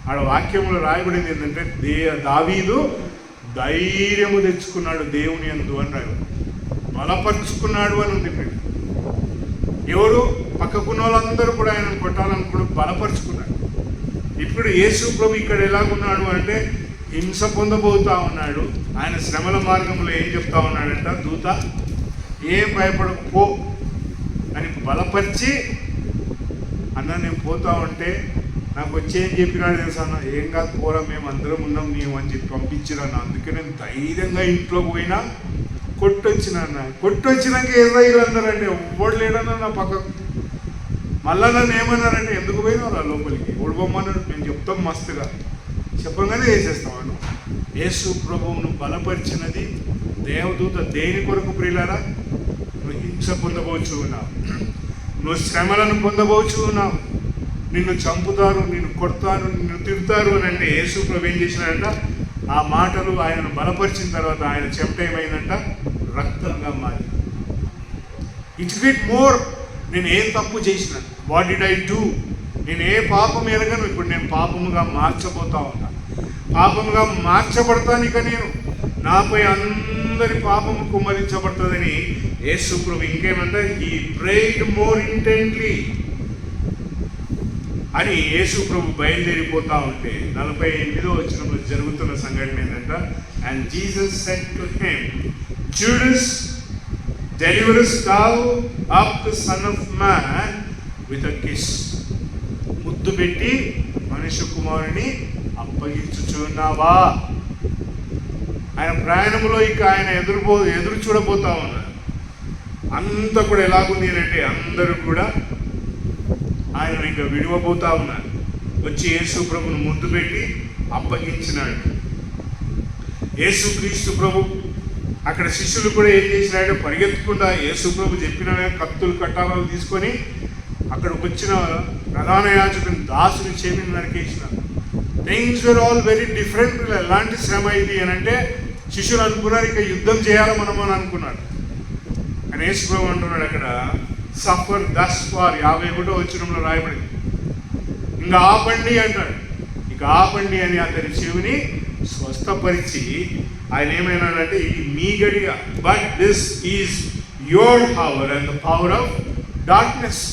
ఆడ వాక్యంలో రాయబడింది ఏంటంటే, దావీదు ధైర్యము తెచ్చుకున్నాడు దేవుని యందు అని రాయబడి, బలపరుచుకున్నాడు అని ఉంది. ఎవరు పక్కకున్న వాళ్ళందరూ కూడా ఆయనను కొట్టాలనుకుని బలపరుచుకున్నాడు. ఇప్పుడు యేసు ప్రభు ఇక్కడ ఎలాగున్నాడు అంటే హింస పొందబోతా ఉన్నాడు. ఆయన శ్రమల మార్గంలో ఏం చెప్తా ఉన్నాడంట, దూత ఏం భయపడకపో అని బలపరిచి, అన్న నేను పోతా ఉంటే నాకు వచ్చి ఏం చెప్పినాడు తెలుసా అన్న, ఏం కాదు పోరా మేము అందరం ఉన్నాం నీవు అని చెప్పి పంపించినాను. అందుకే నేను ధైర్యంగా ఇంట్లో పోయినా కొట్టొచ్చినాక ఇజ్రాయిల్ అన్నారంటే ఎవ్వడు లేడన్నా నా పక్కకు. మళ్ళా నన్ను ఏమన్నారంటే ఎందుకు పోయినావు లోపలికి ఓడిపోమన్నాడు. మేము చెప్తాం మస్తుగా చెప్పగానే వేసేస్తామను. యేసు ప్రభువును బలపరిచినది దేవదూత దేని కొరకు ప్రియులారా? నువ్వు హింస పొందబోచు ఉన్నావు, నువ్వు శ్రమలను పొందబోచు ఉన్నావు, నిన్ను చంపుతారు, నిన్ను కొడతారు, నిన్ను తిడతారు అని అంటే యేసు ప్రభు ఏం చేసినాడంట, ఆ మాటలు ఆయనను బలపరిచిన తర్వాత ఆయన చెమట ఏమైందంట, రక్తంగా మారి. ఇట్స్ బిట్ మోర్, నేను ఏం తప్పు చేసిన, వాట్ డిడ్ ఐ డూ, నేను ఏ పాపం ఎరగను, ఇప్పుడు నేను పాపముగా మార్చబోతా ఉన్నా, పాపముగా మార్చబడతానిక నేను, నాపై అందరి పాపము కుమ్మరించబడుతుందని యేసు ప్రభు ఇంకేమంటే హీ ప్రేయిడ్ మోర్ ఇంటెంట్లీ అని యేసు ప్రభు బయలుదేరిపోతా ఉంటే 48వ వచనంలో జరుగుతున్న సంఘటన ఏంటంట, and Jesus said to him, Judas delivers thou up the son of man with a kiss. ముద్దు పెట్టి మనుష్య కుమారుని అప్పగించుచున్నావా? ఆయన ప్రయాణంలో ఇక ఆయన ఎదురు చూడబోతా ఉన్నారు. అంతా కూడా ఎలాగుంది అంటే అందరూ కూడా ఆయన ఇంకా విడివబోతా ఉన్నారు. వచ్చి యేసు ప్రభును ముద్దు పెట్టి అప్పగించినాడు. యేసు క్రీస్తు ప్రభు అక్కడ శిష్యులు కూడా ఏం చేసినాడంటే పరిగెత్తకుండా యేసు ప్రభు చెప్పిన కత్తులు కట్టాలను తీసుకొని అక్కడికి వచ్చిన ప్రధాన యాజకుని దాసుని చెవిని నరికేసినారు. Things were all very different. ఎలాంటి శ్రమ ఇది అని అంటే శిష్యులు అనుకున్నారు ఇక యుద్ధం చేయాలి మనం అని అనుకున్నారు. కానీ యేసు ప్రభు అంటున్నాడు అక్కడ, సఫర్ దస్ ఫార్ 51వ వచనంలో రాయబడింది, ఇంకా ఆపండి అంటాడు. ఇక ఆపండి అని అతని చెవిని స్వస్థపరిచి ఆయన ఏమైనాడంటే ఇది మీ గడియ, but this is your power and the power of darkness.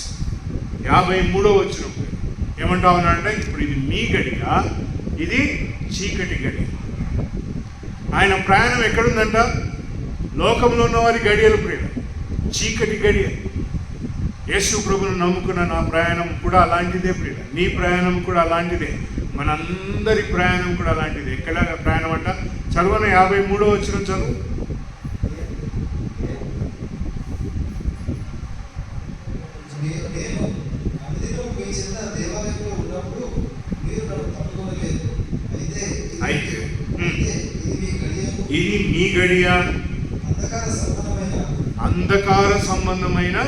53వ వచనం ఏమంటా ఉన్నాడంటే ఇప్పుడు ఇది మీ గడియ, ఇది చీకటి గడియ. ఆయన ప్రయాణం ఎక్కడుందంట, లోకంలో ఉన్న వారి గడియలు ప్రియ, చీకటి గడియ. యేసు ప్రభును నమ్ముకున్న నా ప్రయాణం కూడా అలాంటిదే ప్రియ, నీ ప్రయాణం కూడా అలాంటిదే, మనందరి ప్రయాణం కూడా అలాంటిదే. ఎక్కడ ప్రయాణం అంట, చదవన 53వ వచనం చదువు. అయితే ఇది మీ గడియ, అంధకార సంబంధమైన.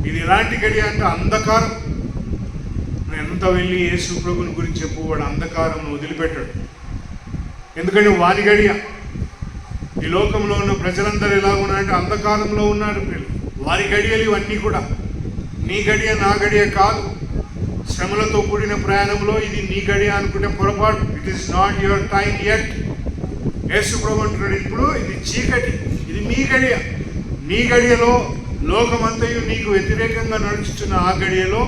ఇది ఎలాంటి గడియ అంటే అంధకారం. ఎంత వెళ్ళి యేసు ప్రభుని గురించి చెప్పువాడు అంధకారం వదిలిపెట్టాడు. ఎందుకంటే వారి గడియ, ఈ లోకంలో ఉన్న ప్రజలందరూ ఎలా ఉన్నారంటే అంధకారంలో ఉన్నారు. వారి గడియలు ఇవన్నీ కూడా. నీ గడియ నా గడియ కాదు. శ్రమలతో కూడిన ప్రయాణంలో ఇది నీ గడియ అనుకుంటే పొరపాటు. It is not your time yet. Yesu ప్రభు అంటున్నాడు ఇప్పుడు ఇది చీకటి, ఇది మీ గడియ. నీ గడియలో లోకమంతయు నీకు వ్యతిరేకంగా నడుచుతున్న ఆ గడియలో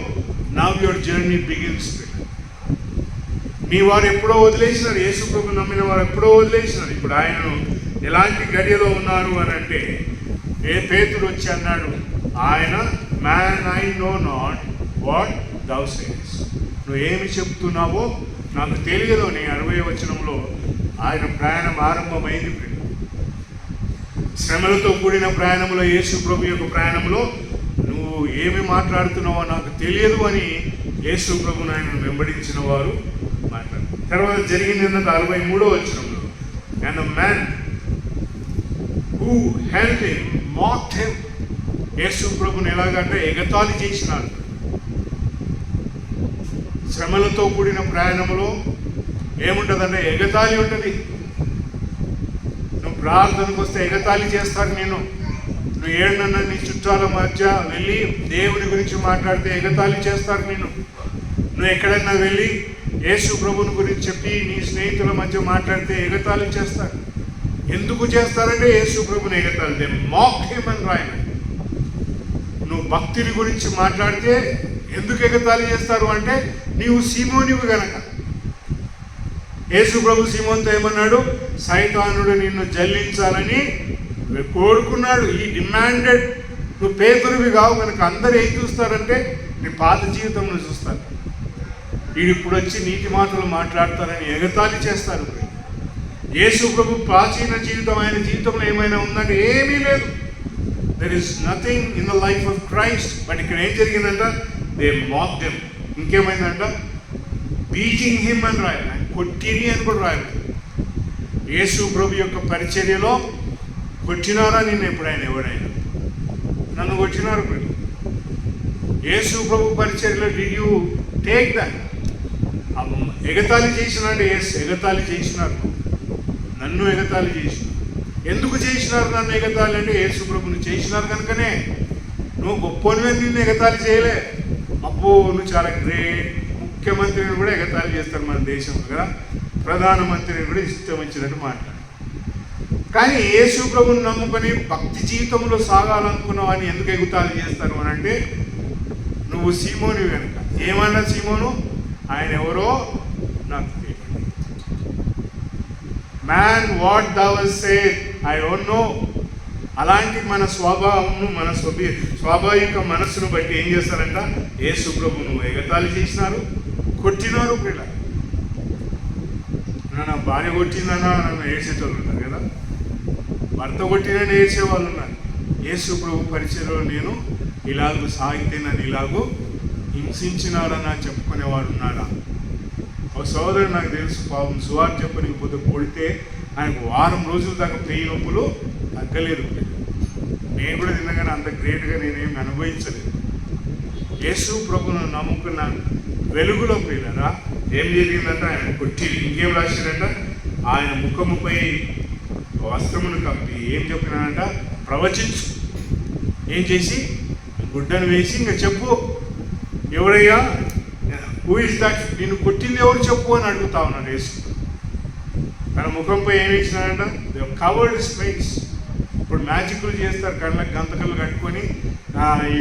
నవ్ యువర్ జర్నీ బిగిన్స్. మీ వారు ఎప్పుడో వదిలేసినారు, యేసు ప్రభు నమ్మిన వారు ఎప్పుడో వదిలేసినారు. ఇప్పుడు ఆయనను ఎలాంటి గడియలో ఉన్నారు అని అంటే పేతురు వచ్చి అన్నాడు, ఆయన man I know not what thou sayest. నువ్వు ఏమి చెప్తున్నావో నాకు తెలియదు అని 60వ వచనంలో ఆయన ప్రయాణం ఆరంభమైంది. శ్రమలతో కూడిన ప్రయాణంలో యేసు ప్రభు యొక్క ప్రయాణంలో నువ్వు ఏమి మాట్లాడుతున్నావో నాకు తెలియదు అని యేసు ప్రభును ఆయన వెంబడించిన వారు మాట్లాడారు. తర్వాత జరిగింది ఏంటంటే 63వ వచనంలో, and the man who held him mocked him. యేసు ప్రభుని ఎలాగంటే ఎగతాళి చేసినారు. శ్రమలతో కూడిన ప్రయాణంలో ఏముంటుందంటే ఎగతాళి ఉంటుంది. నువ్వు ప్రార్థనకు వస్తే ఎగతాళి చేస్తారు. నువ్వు ఏడన్నా నీ చుట్టాల మధ్య వెళ్ళి దేవుని గురించి మాట్లాడితే ఎగతాళి చేస్తారు. నువ్వు ఎక్కడన్నా వెళ్ళి యేసు ప్రభుని గురించి చెప్పి నీ స్నేహితుల మధ్య మాట్లాడితే ఎగతాళి చేస్తారు. ఎందుకు చేస్తారంటే యేసు ప్రభుని ఎగతాళితే మాక్ హిమ్ అని రాయను. నువ్వు భక్తిని గురించి మాట్లాడితే ఎందుకు ఎగతాళి చేస్తారు అంటే నీవు సీమోనివి గనక. యేసు ప్రభు సీమోన్తో ఏమన్నాడు? సైతానుడు నిన్ను జల్లించాలని కోరుకున్నాడు. ఈ డిమాండెడ్. నువ్వు పేతురువి కావు కనుక అందరు ఏం చూస్తారంటే నీ పాత జీవితంలో చూస్తారు. వీడు ఇప్పుడు వచ్చి నీతి మాటలు మాట్లాడతారని ఎగతాళి చేస్తారు. యేసు ప్రభు ప్రాచీన జీవితం, ఆయన జీవితంలో ఏమైనా ఉందంటే ఏమీ లేదు. There is nothing in the life of Christ. But ఇక్కడ ఏం జరిగిందంట? They mock them. ఇంకేమైందంట? బీటింగ్ హిమ్ అని రాయాలి, ఆయన కొట్టిని అని కూడా రాయాలి. యేసు ప్రభు యొక్క పరిచర్యలో కొట్టినారా నిన్ను ఎప్పుడైనా? ఎవడైనా నన్ను కొట్టినారు. యేసు ప్రభు పరిచర్యలో డిడ్ యూ టేక్ దట్? ఎగతాళి చేసినాడు. ఎగతాళి చేసినారు, నన్ను ఎగతాళి చేసినారు. ఎందుకు చేసినారు నన్ను ఎగతాళి అంటే యేసు ప్రభుని చేసినారు కనుకనే. నువ్వు గొప్పనివే, నిన్ను ఎగతాళి చేయలే. అబ్బో నువ్వు చాలా గ్రేట్. ముఖ్యమంత్రిని కూడా ఎగతాళి చేస్తారు మన దేశంలో కదా, ప్రధానమంత్రిని కూడా ఇష్టం వచ్చినట్టు మాట్లాడు. కానీ యేసు ప్రభుని నమ్ముకొని భక్తి జీవితంలో సాగాలనుకున్నావు అని ఎందుకు ఎగతాళి చేస్తారు అని అంటే నువ్వు సీమోనివి కనుక. ఏమన్నా సీమోను? ఆయన ఎవరో నాకు తెలియదు. Man what thou said I don't know. అలాంటి మన స్వభావమును, మన స్వాభావిక మనస్సును బట్టి ఏం చేస్తారంట? యేసు ప్రభును ఎగతాళి చేసినారు, కొట్టినారు. పిల్ల నా భార్య కొట్టిందన్నా నన్ను ఏడ్చేటోళ్ళు ఉన్నారు కదా, భర్త కొట్టినని ఏడ్చేవాళ్ళు ఉన్నారు. యేసు ప్రభు పరిచయంలో నేను ఇలాగూ సాగితే నన్ను ఇలాగూ హింసించినారని చెప్పుకునేవాడు ఉన్నాడా? ఒక సోదరుడు నాకు తెలుసు, పాపం సువార్త చెప్పనికపోతే కొడితే ఆయనకు వారం రోజుల దాకా పెయి నొప్పులు తగ్గలేదు. నేను కూడా తిన్నగానే అంత గ్రేట్గా నేనేమి అనుభవించలేదు. యేసు ప్రభును నమ్ముకున్న వెలుగులో పిల్లరా ఏం జరిగిందంటే ఆయన కొట్టి ఇంకేం రాశారంట? ఆయన ముఖముపై వస్త్రమును కప్పి ఏం చెప్పినానంట? ప్రవచించు. ఏం చేసి? గుడ్డను వేసి ఇంకా చెప్పు, ఎవరయ్యా, హూ ఇస్ దట్, నిన్ను కొట్టింది ఎవరు చెప్పు అని అడుగుతా ఉన్నాడు యేసు. తన ముఖంపై ఏమి ఇచ్చినాడంట? Covered his face. ఇప్పుడు మ్యాజిక్లు చేస్తారు, కళ్ళకి గంతకలు కట్టుకొని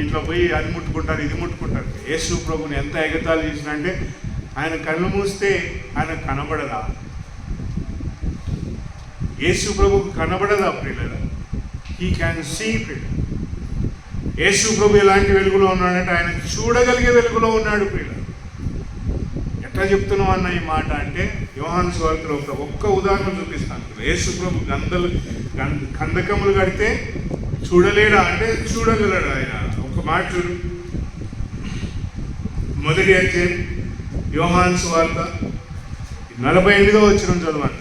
ఇంట్లో పోయి అది ముట్టుకుంటారు, ఇది ముట్టుకుంటారు. యేసు ప్రభుని ఎంత ఎగతాళి చేసినంటే ఆయన కళ్ళు మూస్తే ఆయన కనబడదా? యేసు ప్రభుకు కనబడదా ప్రియులరా? He can see. ప్రియుల యేసు ప్రభు ఎలాంటి వెలుగులో ఉన్నాడంటే ఆయన చూడగలిగే వెలుగులో ఉన్నాడు. ప్రియుల ఎట్లా చెప్తున్నావు అన్న ఈ మాట అంటే యోహాను సువార్తలో ఒక్క ఉదాహరణ చూపిస్తాను. యేసు ప్రభు కందకములు కడితే చూడలేడా అంటే చూడగలడు ఆయన. ఒక మాట చూడు, మొదటి అధ్యాయం యోహాను సువార్త 48వ వచనం చదవండి.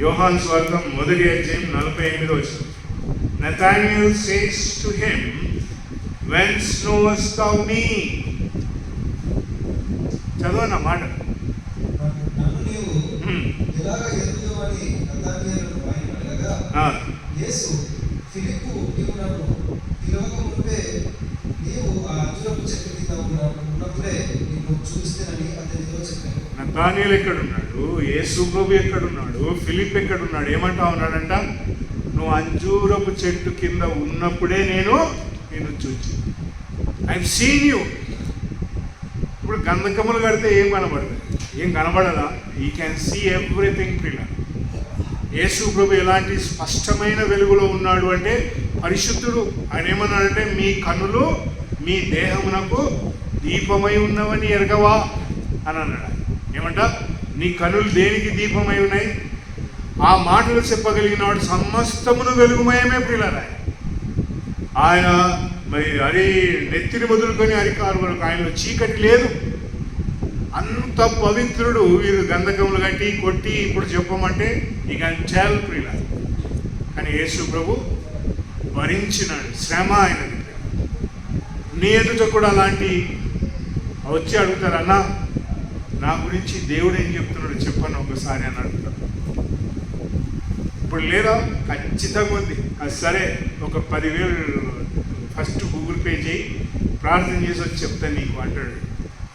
యోహాను సువార్త మొదటి అధ్యాయం 48వ వచనం. Nathanael says to him, whence knowest thou me? చదవన్న మాట. నన్ను నీవు ఎలాగ ఎరుగుదువని నతానియేలును అడగగా, యేసు ఫిలిప్పు, నీవు నన్ను పిలవక మునుపే నీవు ఆ అంజూరపు చెట్టు కింద ఉన్నప్పుడే నీకు చూపిస్తేనని అతనితో చెప్పాను. నతానియేలు ఎక్కడున్నాడు? యేసు ప్రభు ఎక్కడున్నాడు? ఫిలిప్ ఎక్కడున్నాడు? ఏమంటా ఉన్నాడంట? నువ్వు అంజూరపు చెట్టు కింద ఉన్నప్పుడే నేను చూచి, ఐ సీన్ యూ. ఇప్పుడు గంధకములు కడితే ఏం కనబడతాయి? ఏం కనబడదా? You can see everything. పిల్ల యేసు ప్రభు ఎలాంటి స్పష్టమైన వెలుగులో ఉన్నాడు అంటే పరిశుద్ధుడు. ఆయన ఏమన్నాడంటే మీ కన్నులు మీ దేహమునకు దీపమై ఉన్నవని ఎరగవా అని అన్నాడు. ఏమంట? నీ కన్నులు దేనికి దీపమై ఉన్నాయి? ఆ మాటలు చెప్పగలిగిన వాడు సమస్తమును వెలుగుమయమే. ప్రియులారా ఆయన మరి నెత్తిని మొదలుకొని అరికారు వరకు ఆయనలో చీకటి లేదు. అంత పవిత్రుడు. వీరు గంధకములు కట్టి కొట్టి ఇప్పుడు చెప్పమంటే ఇక చాలు ప్రియుల. కానీ యేసు ప్రభు భరించినాడు శ్రమ ఆయనది. నీ ఎదుట కూడా అలాంటి వచ్చి అడుగుతారు, అన్న నా గురించి దేవుడు ఏం చెప్తున్నాడు చెప్పను ఒకసారి అని అడుగుతారు. ఇప్పుడు లేదా? ఖచ్చితంగా ఉంది. అది సరే, ఒక 10,000 ఫస్ట్ గూగుల్ పే చేయి, ప్రార్థన చేసి వచ్చి చెప్తాను నీకు అంటాడు.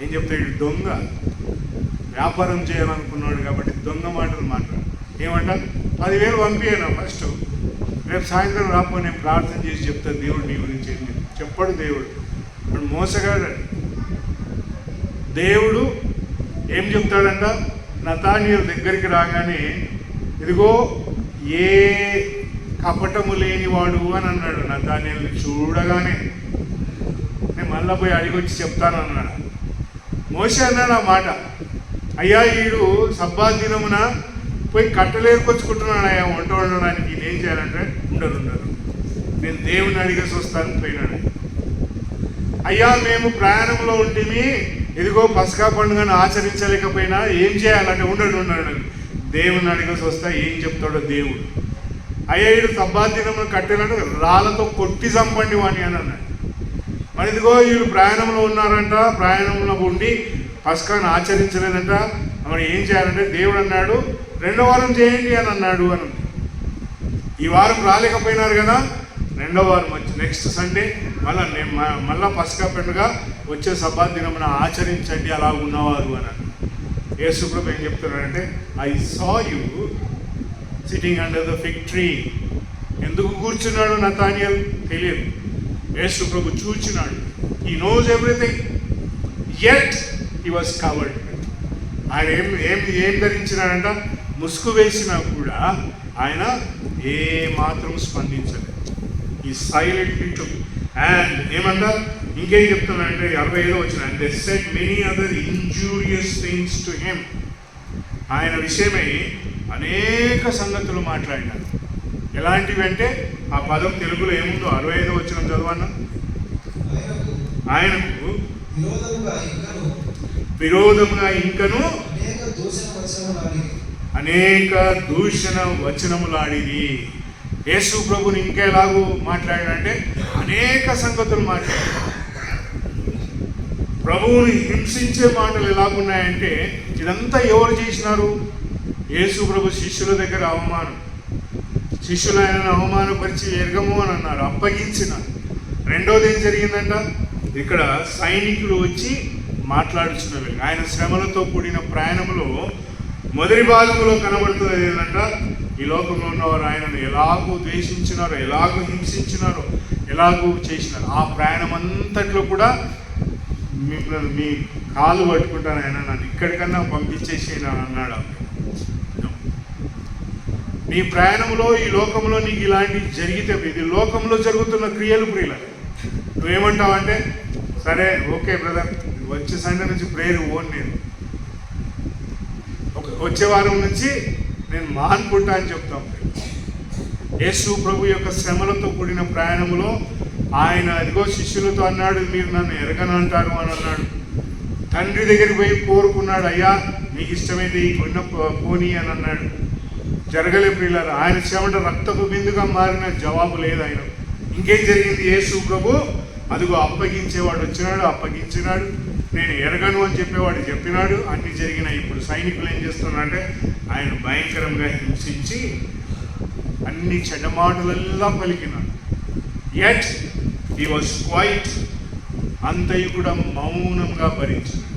ఏం చెప్తాడు? దొంగ. వ్యాపారం చేయాలనుకున్నాడు కాబట్టి దొంగ మాటలు మాట్లాడు. ఏమంట? 10,000 పంపించాను ఫస్ట్, రేపు సాయంత్రం రాపో నేను ప్రార్థన చేసి చెప్తాను దేవుడు నీ గురించి ఏం చెప్పాడు. దేవుడు వాడు మోసగాడు. దేవుడు ఏం చెప్తాడంట, నతానియేలు దగ్గరికి రాగానే ఇదిగో ఏ కపటము లేనివాడు అని అన్నాడు. నతానియేలు చూడగానే నేను మళ్ళీ పోయి అడిగి వచ్చి చెప్తాను అన్నాడు. మోషే అన్నాడు ఆ మాట, అయ్యా ఈడు సబ్బాత్ దినమున పోయి కట్టెలు ఏర్కొచ్చుకుంటున్నాడు అయ్యా వంట వండడానికి, నేనేం చేయాలంటే ఉండరు నేను దేవుని అడిగేసి వస్తాను పోయినాడు. అయ్యా మేము ప్రయాణంలో ఉంటేమి ఇదిగో పస్కా పండుగను ఆచరించలేకపోయినా ఏం చేయాలంటే ఉండడు దేవుని అడిగేసి వస్తా, ఏం చెప్తాడో దేవుడు. అయ్యా ఈడు సబ్బాత్ దినమున కట్టెలంటే రాళ్ళతో కొట్టి చంపండి వాణి అని అన్నాడు. మరి ఇదిగో వీళ్ళు ప్రయాణంలో ఉన్నారంట, ప్రయాణంలో ఉండి పస్కాను ఆచరించలేదంట, మరి ఏం చేయాలంటే దేవుడు అన్నాడు 2వ వారం చేయండి అని అన్నాడు అని. ఈ వారం రాలేకపోయినారు కదా, 2వ వారం వచ్చి నెక్స్ట్ సండే మళ్ళా పస్కా పండుగ వచ్చే సబ్బాత్ దినమున ఆచరించండి అలా ఉన్నవారు అని. యేసు ప్రభు ఏం చెప్తున్నాడంటే, I saw you sitting under the fig tree. ఎందుకు కూర్చున్నాడు నతానియేలు తెలియదు, యేసు ప్రభు చూచినాడు. He knows everything, yet he was covered. ఆయన ఏం ధరించినాడంట, ముసుగు వేసినా కూడా ఆయన ఏ మాత్రం స్పందించలేదు. ఈ సైలెంట్లీ టుక్. అండ్ ఏమంటా ఇంకేం చెప్తున్నాడంటే 65వ వచనం, they said many other injurious things to him. ఆయన విషయమై అనేక సంగతులు మాట్లాడినారు. ఎలాంటివి అంటే ఆ పదం తెలుగులో ఏముందో 65వ వచనం చదవన్నా. ఆయనకు విరోధముగా ఇంకను అనేక దూషణ వచనములాడివి. యేసు ప్రభుని ఇంకా ఎలాగూ మాట్లాడాడంటే అనేక సంగతులు మాట్లాడాడు. ప్రభువుని హింసించే మాటలు ఎలాగున్నాయంటే ఇదంతా ఎవరు చేసినారు? యేసు ప్రభు శిష్యుల దగ్గర అవమానం, శిష్యులు ఆయనను అవమానపరిచి ఎరగము అని అన్నారు, అప్పగించినారు. రెండోది ఏం జరిగిందంట, ఇక్కడ సైనికులు వచ్చి మాట్లాడుచున్నవి. ఆయన శ్రమలతో కూడిన ప్రయాణంలో మొదటి భాగంలో కనబడుతున్నది ఏంటంట, ఈ లోకంలో ఉన్నవారు ఆయనను ఎలాగూ ద్వేషించినారో, ఎలాగూ హింసించినారో, ఎలాగూ చేసినారు. ఆ ప్రయాణం అంతట్లో కూడా మీ కాలు పట్టుకుంటాను ఆయన నన్ను ఇక్కడికన్నా పంపించేసేనా అన్నాడు. నీ ప్రయాణంలో ఈ లోకంలో నీకు ఇలాంటివి జరిగితే, ఇది లోకంలో జరుగుతున్న క్రియలు ప్రియులు, నువ్వేమంటావంటే సరే ఓకే బ్రదర్, వచ్చే సండే నుంచి ప్రేయర్ ఓన్, నేను వచ్చే వారం నుంచి నేను మానుకుంటా అని చెప్తాం. యేసు ప్రభు యొక్క శ్రమలతో కూడిన ప్రయాణంలో ఆయన అదిగో శిష్యులతో అన్నాడు, మీరు నన్ను ఎరగనంటారు అని అన్నాడు. తండ్రి దగ్గరికి పోయి కోరుకున్నాడు, అయ్యా నీకు ఇష్టమైతే ఈ కొండ పోనీ అని అన్నాడు. జరగలే ప్రియులారా. ఆయన చెమట రక్తపు బిందుగా మారిన జవాబు లేదు ఆయన. ఇంకేం జరిగింది? యేసు ప్రభు అదిగో అప్పగించేవాడు వచ్చినాడు, అప్పగించినాడు. నేను ఎరగను అని చెప్పేవాడు చెప్పినాడు. అన్ని జరిగినాయి. ఇప్పుడు సైనికులు ఏం చేస్తున్నారంటే ఆయన భయంకరంగా హింసించి అన్ని చెడ్డమాటలల్లా పలికినాడు. యట్ హీ వాజ్ క్వైట్, అంతయు కూడా మౌనంగా భరించాడు.